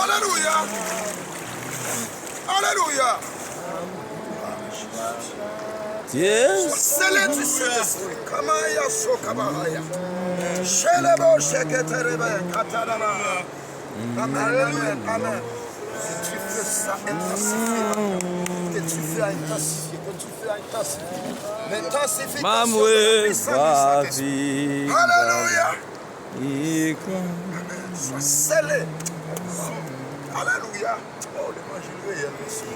Alléluia. Alléluia. Yes. Scellé du Saint-Esprit. Kamaya Sokabahaya. Shelebo Sheketerebe Kataraba. Amen, amen, amen. Que tu fais ça intensifier. Que tu fais intensifier. Que tu fais intensifier. L'intensification de la puissance du Saint-Esprit. Alléluia. Amen. Sois scellé. Alléluia. Oh, l'évangile réel, monsieur.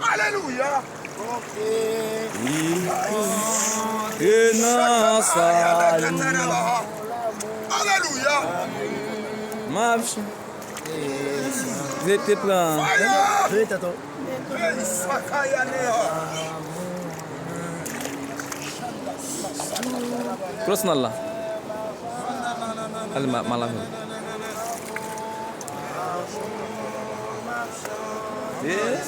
Alléluia. Alléluia. Marche. Vous êtes plein. Cross nalla. Allez, malah. Yes.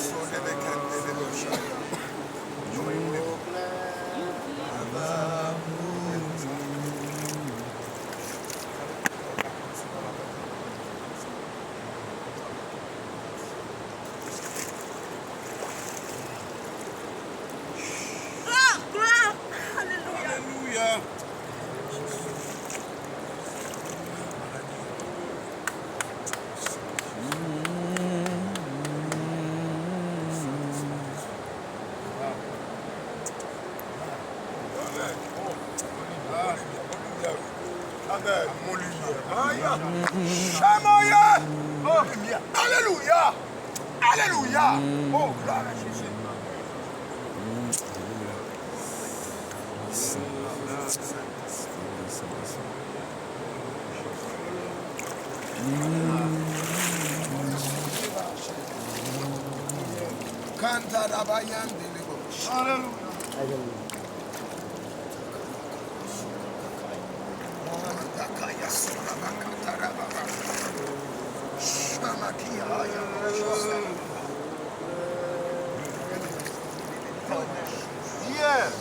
Alléluia. Amen. Mon lumière. Oh, lumière. Alléluia. Alléluia. Oh, gloire à Jésus. Yes.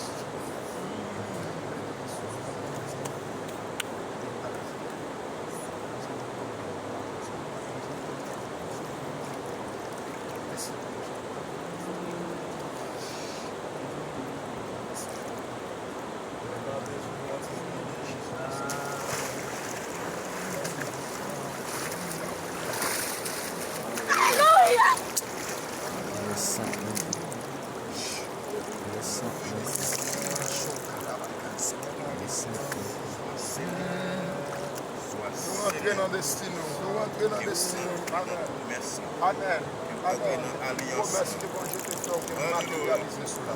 Nous rentrons dans le destin. Nous rentrons dans le destin. Amen. Merci. Amen. Amen. Alliance. Merci que bon Dieu te fait matérialiser cela.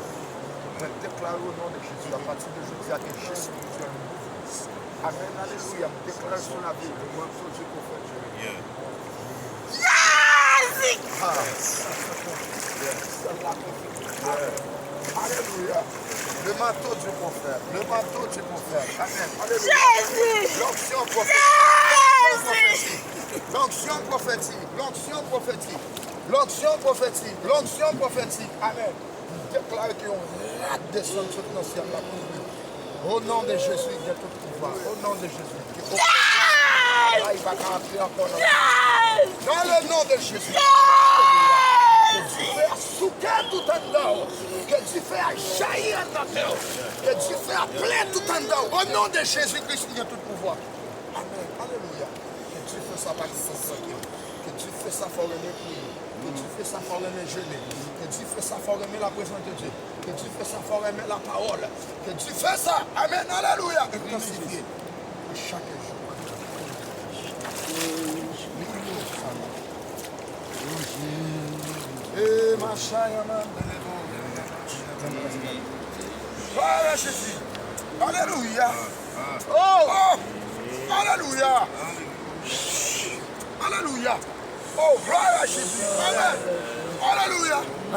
Je déclare au nom de Jésus, à partir de aujourd'hui, à que Jésus nous donne une nouveau. Amen. Alléluia. Je déclare sur la vie de moi, tout Dieu pour faire Dieu. Alléluia. Le manteau du confrère. Le manteau du confrère. Amen. Alléluia. L'onction prophétique. L'onction prophétique. L'onction prophétique. L'onction prophétique. L'onction prophétique. Amen. Déclare qu'on rate descendre sur le ciel là pour nous. Au nom de Jésus, il y a tout pouvoir. Au nom de Jésus. Là, il va rentrer encore dans le nom de Jésus. Que Dieu fait souquer tout en dedans. Que Dieu fait jaillir en dedans. Que Dieu fait appeler tout en dedans. Au nom de Jésus-Christ, il y a tout pouvoir. Amen. Alléluia. Que Dieu fait sa partie sans santé. Que Dieu fait sa forme pour nous. Que Dieu fait sa forme jeûner. Que Dieu fait sa forme la présence de Dieu. Que Dieu fait sa forme la parole. Que Dieu fait ça. Amen. Alléluia. Intensifier. Chaque jour. Et ma chère voilà Jésus. Alléluia. Oh. Alléluia. Alléluia. Oh, gloire à Jésus. Amen. Alléluia. Oh,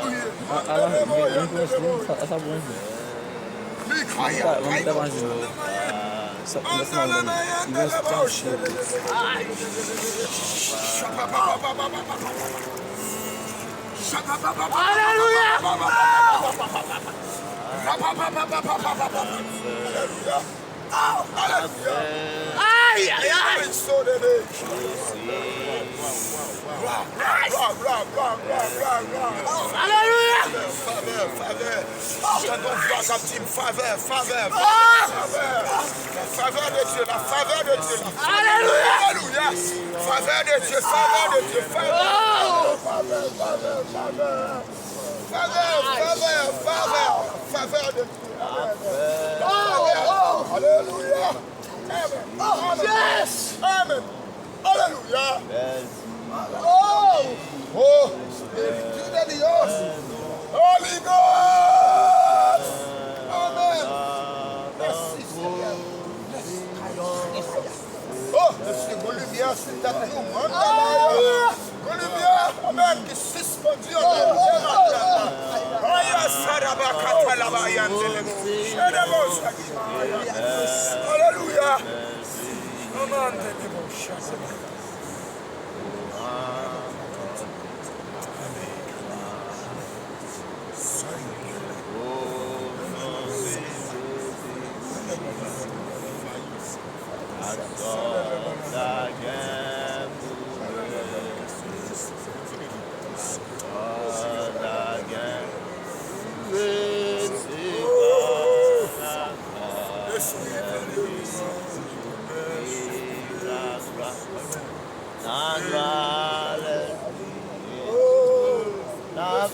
oui. Something that's not going to stop shit. Faveur de Dieu, la faveur de Dieu. Alléluia. Faveur de Dieu, faveur de Dieu, faveur. Faveur de Dieu. Alléluia. Amen. Yes. Amen. Alléluia. Oh, Espíritu de Dios. Holy God. Amen. Merci Seigneur. Oh, Monsieur Golubier, c'est à nous. Golubier, Amen, qui suspendu en Alléluia. Amen. La